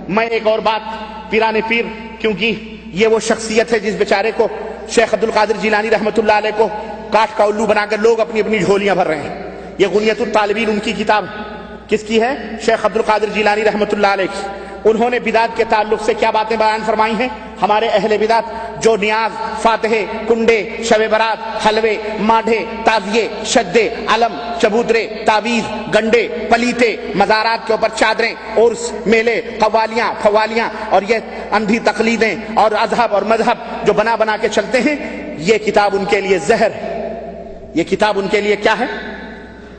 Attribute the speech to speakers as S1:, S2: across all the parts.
S1: میں ایک اور بات پیران پیر، کیونکہ یہ وہ شخصیت ہے جس بیچارے کو شیخ عبد القادر جیلانی رحمۃ اللہ علیہ کو کاٹ کا الو بنا کر لوگ اپنی اپنی جھولیاں بھر رہے ہیں۔ یہ غنیۃ الطالبین ان کی کتاب کس کی ہے؟ شیخ عبد القادر جیلانی رحمۃ اللہ علیہ کی۔ انہوں نے بدعت کے تعلق سے کیا باتیں بیان فرمائی ہیں؟ ہمارے اہل بدعت جو نیاز، فاتحے، کنڈے، شب برات، حلوے، ماڈھے، تعزیے، شدے، علم، چبوترے، تعویذ، گنڈے، پلیتے، مزارات کے اوپر چادریں، عرس، میلے، قوالیاں، فوالیاں اور یہ اندھی تقلیدیں اور اذہب اور مذہب جو بنا بنا کے چلتے ہیں، یہ کتاب ان کے لیے زہر ہے۔ یہ کتاب ان کے لیے کیا ہے؟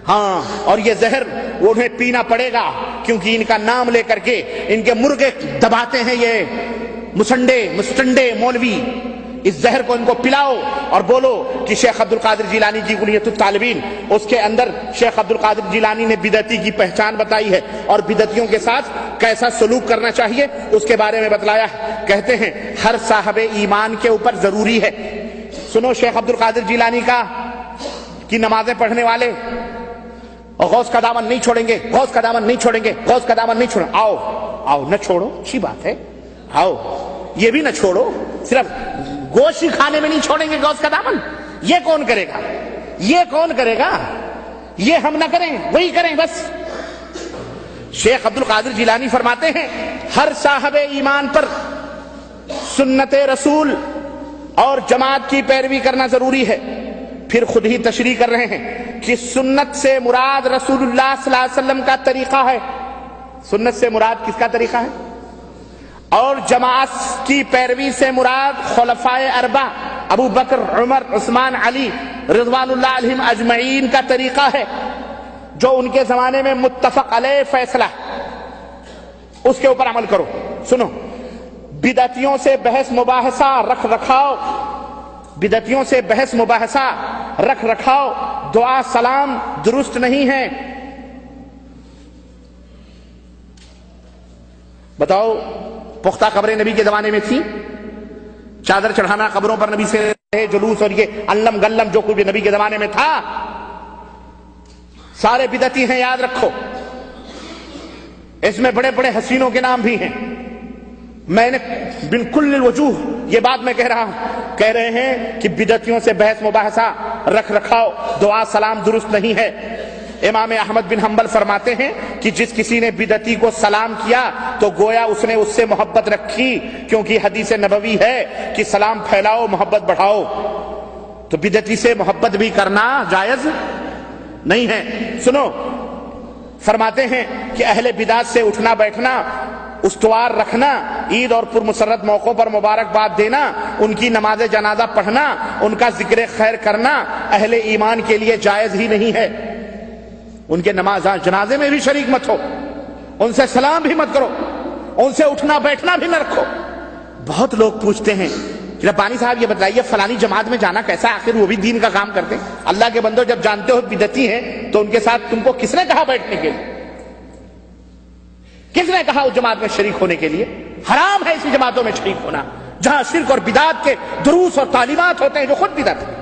S1: ہاں، اور یہ زہر انہیں پینا پڑے گا، کیونکہ ان کا نام لے کر کے ان کے مرغے دباتے ہیں یہ مسٹنڈے مولوی۔ اس زہر کو ان کو پلاؤ اور بولو کہ شیخ عبد القادر جیلانی کی غنیۃ الطالبین، اس کے اندر شیخ عبد القادر جیلانی نے بدعتی کی پہچان بتائی ہے اور بدعتیوں کے ساتھ کیسا سلوک کرنا چاہیے اس کے بارے میں بتلایا ہے۔ کہتے ہیں ہر صاحب ایمان کے اوپر ضروری ہے، سنو شیخ عبد القادر جیلانی کی نمازیں پڑھنے والے اور غوث کا دامن نہیں چھوڑیں گے، غوث کا دامن نہیں چھوڑیں گے، غوث کا دامن نہیں چھوڑیں۔ آؤ نہ چھوڑو، اچھی بات ہے، آؤ یہ بھی نہ چھوڑو، صرف گوشت کھانے میں نہیں چھوڑیں گے غوث کا دامن۔ یہ کون کرے گا؟ یہ کون کرے گا؟ یہ ہم نہ کریں، وہی کریں بس۔ شیخ عبد القادر جیلانی فرماتے ہیں ہر صاحب ایمان پر سنت رسول اور جماعت کی پیروی کرنا ضروری ہے۔ پھر خود ہی تشریح کر رہے ہیں کہ سنت سے مراد رسول اللہ صلی اللہ علیہ وسلم کا طریقہ ہے۔ سنت سے مراد کس کا طریقہ ہے؟ اور جماعت کی پیروی سے مراد خلفائے اربعہ ابو بکر، عمر، عثمان، علی رضوان اللہ علیہم اجمعین کا طریقہ ہے، جو ان کے زمانے میں متفق علیہ فیصلہ اس کے اوپر عمل کرو۔ سنو، بدعتیوں سے بحث مباحثہ رکھ رکھاؤ، بدعتیوں سے بحث مباحثہ رکھ رکھاؤ، دعا سلام درست نہیں ہے۔ بتاؤ، پختہ قبریں نبی کے زمانے میں تھیں؟ چادر چڑھانا قبروں پر نبی سے جلوس اور یہ علم گلم جو کچھ نبی کے زمانے میں تھا، سارے بدعتی ہیں، یاد رکھو۔ اس میں بڑے بڑے حسینوں کے نام بھی ہیں۔ میں نے بالکل الوجوہ یہ بات میں کہہ رہا ہوں، کہہ رہے ہیں کہ بدعتیوں سے بحث مباحثہ رکھ رکھاؤ، دعا سلام درست نہیں ہے۔ امام احمد بن حنبل فرماتے ہیں کہ جس کسی نے بدعتی کو سلام کیا تو گویا اس نے اس سے محبت رکھی، کیونکہ حدیث نبوی ہے کہ سلام پھیلاؤ محبت بڑھاؤ۔ تو بدعتی سے محبت بھی کرنا جائز نہیں ہے۔ سنو، فرماتے ہیں کہ اہل بدعت سے اٹھنا بیٹھنا، استوار رکھنا، عید اور پرمسرت موقعوں پر مبارکباد دینا، ان کی نماز جنازہ پڑھنا، ان کا ذکر خیر کرنا اہل ایمان کے لیے جائز ہی نہیں ہے۔ ان کے نماز جنازے میں بھی شریک مت ہو، ان سے سلام بھی مت کرو، ان سے اٹھنا بیٹھنا بھی نہ رکھو۔ بہت لوگ پوچھتے ہیں کہ ربانی صاحب یہ بتائیے فلانی جماعت میں جانا کیسا، آخر وہ بھی دین کا کام کرتے ہیں؟ اللہ کے بندو، جب جانتے ہو بدعتی ہیں تو ان کے ساتھ تم کو کس نے کہا بیٹھنے کے لیے؟ کس نے کہا اس جماعت میں شریک ہونے کے لیے؟ حرام ہے ایسی جماعتوں میں شریک ہونا جہاں شرک اور بدعت کے دروس اور تعلیمات ہوتے ہیں جو خود بدعت ہے۔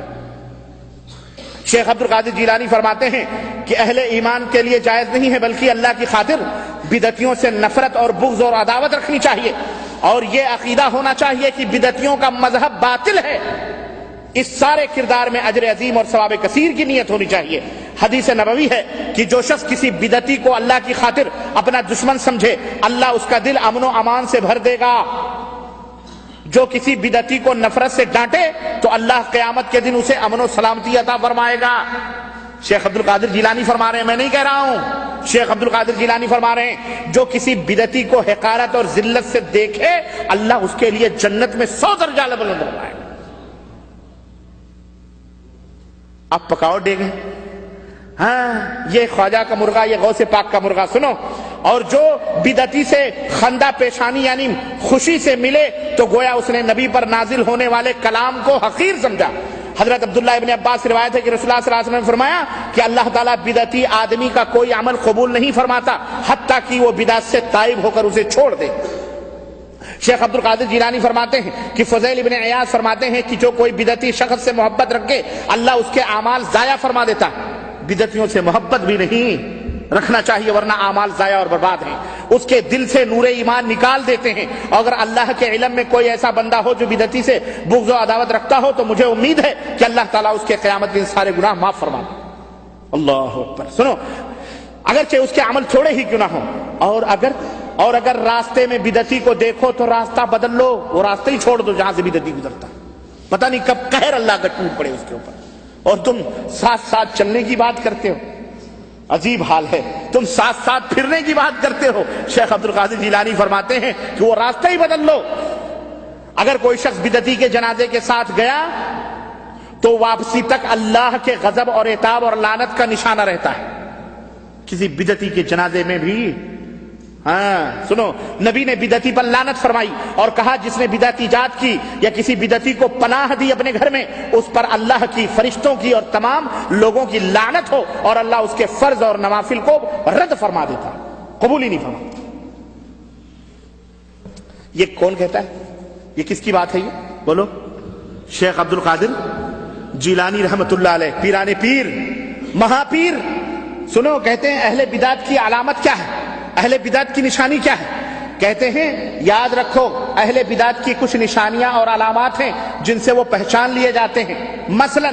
S1: شیخ عبد القادر جیلانی فرماتے ہیں کہ اہل ایمان کے لیے جائز نہیں ہے، بلکہ اللہ کی خاطر بدعتیوں سے نفرت اور بغض اور عداوت رکھنی چاہیے، اور یہ عقیدہ ہونا چاہیے کہ بدعتیوں کا مذہب باطل ہے۔ اس سارے کردار میں اجر عظیم اور ثواب کثیر کی نیت ہونی چاہیے۔ حدیث نبوی ہے کہ جو شخص کسی بدعتی کو اللہ کی خاطر اپنا دشمن سمجھے، اللہ اس کا دل امن و امان سے بھر دے گا۔ جو کسی بدعتی کو نفرت سے ڈانٹے تو اللہ قیامت کے دن اسے امن و سلامتی عطا فرمائے گا۔ شیخ عبد القادر جیلانی فرما رہے ہیں، میں نہیں کہہ رہا ہوں، شیخ عبد القادر جیلانی فرما رہے ہیں جو کسی بدعتی کو حقارت اور ذلت سے دیکھے اللہ اس کے لیے جنت میں 100 درجہ بلند فرمائے گا۔ اب پکاؤ ڈیگیں، ہاں یہ خواجہ کا مرغا، یہ غوث پاک کا مرغا۔ سنو، اور جو بدعتی سے خندہ پیشانی یعنی خوشی سے ملے تو گویا اس نے نبی پر نازل ہونے والے کلام کو حقیر سمجھا۔ حضرت عبداللہ ابن عباس سے روایت ہے کہ رسول اللہ صلی اللہ علیہ وسلم نے فرمایا کہ اللہ تعالیٰ بدعتی آدمی کا کوئی عمل قبول نہیں فرماتا حتیٰ کہ وہ بدعت سے تائب ہو کر اسے چھوڑ دے۔ شیخ عبد القادر جیلانی فرماتے ہیں کہ فضیل ابن عیاض فرماتے ہیں کہ جو کوئی بدعتی شخص سے محبت رکھے اللہ اس کے اعمال ضائع فرما دیتا۔ بدعتیوں سے محبت بھی نہیں رکھنا چاہیے ورنہ اعمال ضائع اور برباد ہیں۔ اس کے دل سے نور ایمان نکال دیتے ہیں. اگر اللہ کے علم میں کوئی ایسا بندہ ہو جو بدعتی سے بغض و عداوت رکھتا ہو تو مجھے امید ہے کہ اللہ تعالیٰ اس کے قیامت میں سارے گناہ معاف فرما دے. اللہ اکبر. سنو، اگرچہ اس کے عمل تھوڑے ہی کیوں نہ ہوں، اور اگر راستے میں بدعتی کو دیکھو تو راستہ بدل لو، وہ راستہ ہی چھوڑ دو جہاں سے بدعتی گزرتا. پتہ نہیں کب قہر اللہ کا ٹوٹ پڑے اس کے اوپر، اور تم ساتھ ساتھ چلنے کی بات کرتے ہو. عجیب حال ہے، تم ساتھ ساتھ پھرنے کی بات کرتے ہو. شیخ عبد القادر جیلانی فرماتے ہیں کہ وہ راستہ ہی بدل لو. اگر کوئی شخص بدعتی کے جنازے کے ساتھ گیا تو واپسی تک اللہ کے غضب اور عتاب اور لعنت کا نشانہ رہتا ہے. کسی بدعتی کے جنازے میں بھی سنو، نبی نے بدعتی پر لعنت فرمائی اور کہا جس نے بدعت ایجاد کی یا کسی بدعتی کو پناہ دی اپنے گھر میں، اس پر اللہ کی، فرشتوں کی اور تمام لوگوں کی لعنت ہو، اور اللہ اس کے فرض اور نوافل کو رد فرما دیتا، قبول ہی نہیں فرماتا. یہ کون کہتا ہے؟ یہ کس کی بات ہے؟ یہ بولو. شیخ عبد القادر جیلانی رحمت اللہ علیہ، پیران پیر، مہا پیر. سنو، کہتے ہیں اہل بدعت کی علامت کیا ہے، اہل بدعت کی نشانی کیا ہے؟ کہتے ہیں یاد رکھو، اہل بدعت کی کچھ نشانیاں اور علامات ہیں جن سے وہ پہچان لیے جاتے ہیں. مثلا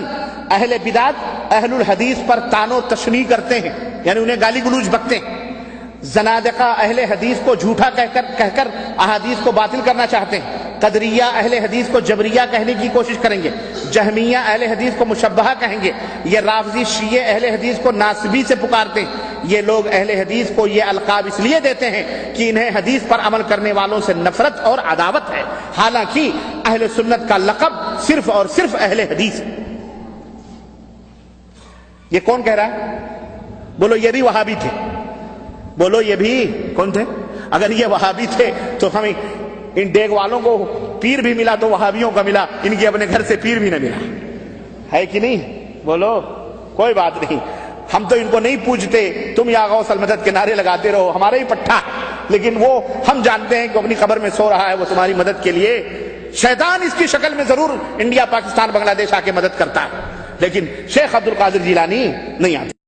S1: اہل بدعت اہل الحدیث پر طعن و تشنیع کرتے ہیں، یعنی انہیں گالی گلوچ بکتے ہیں. زنادقہ اہل حدیث کو جھوٹا کہہ کر احادیث کو باطل کرنا چاہتے ہیں. قدریہ اہل حدیث کو جبریہ کہنے کی کوشش کریں گے. جہمیہ اہل حدیث کو مشبہہ کہیں گے. یہ رافضی شیعہ اہل حدیث کو ناسبی سے پکارتے ہیں. یہ لوگ اہل حدیث کو یہ القاب اس لیے دیتے ہیں کہ انہیں حدیث پر عمل کرنے والوں سے نفرت اور عداوت ہے، حالانکہ اہل سنت کا لقب صرف اور صرف اہل حدیث ہے. یہ کون کہہ رہا ہے؟ بولو یہ بھی وہابی تھے. بولو یہ بھی کون تھے؟ اگر یہ وہابی تھے تو ہمیں ان ڈیگ والوں کو پیر بھی ملا تو وہابیوں کا ملا، ان کے اپنے گھر سے پیر بھی نہ ملا، ہے کہ نہیں؟ بولو. کوئی بات نہیں، ہم تو ان کو نہیں پوجتے. تم یا غوث المدد کے نعرے لگاتے رہو، ہمارا ہی پٹھا ہے، لیکن وہ ہم جانتے ہیں کہ اپنی قبر میں سو رہا ہے، وہ تمہاری مدد کے لیے. شیطان اس کی شکل میں ضرور انڈیا، پاکستان، بنگلہ دیش آ کے مدد کرتا ہے، لیکن شیخ عبد القادر جیلانی نہیں آتے.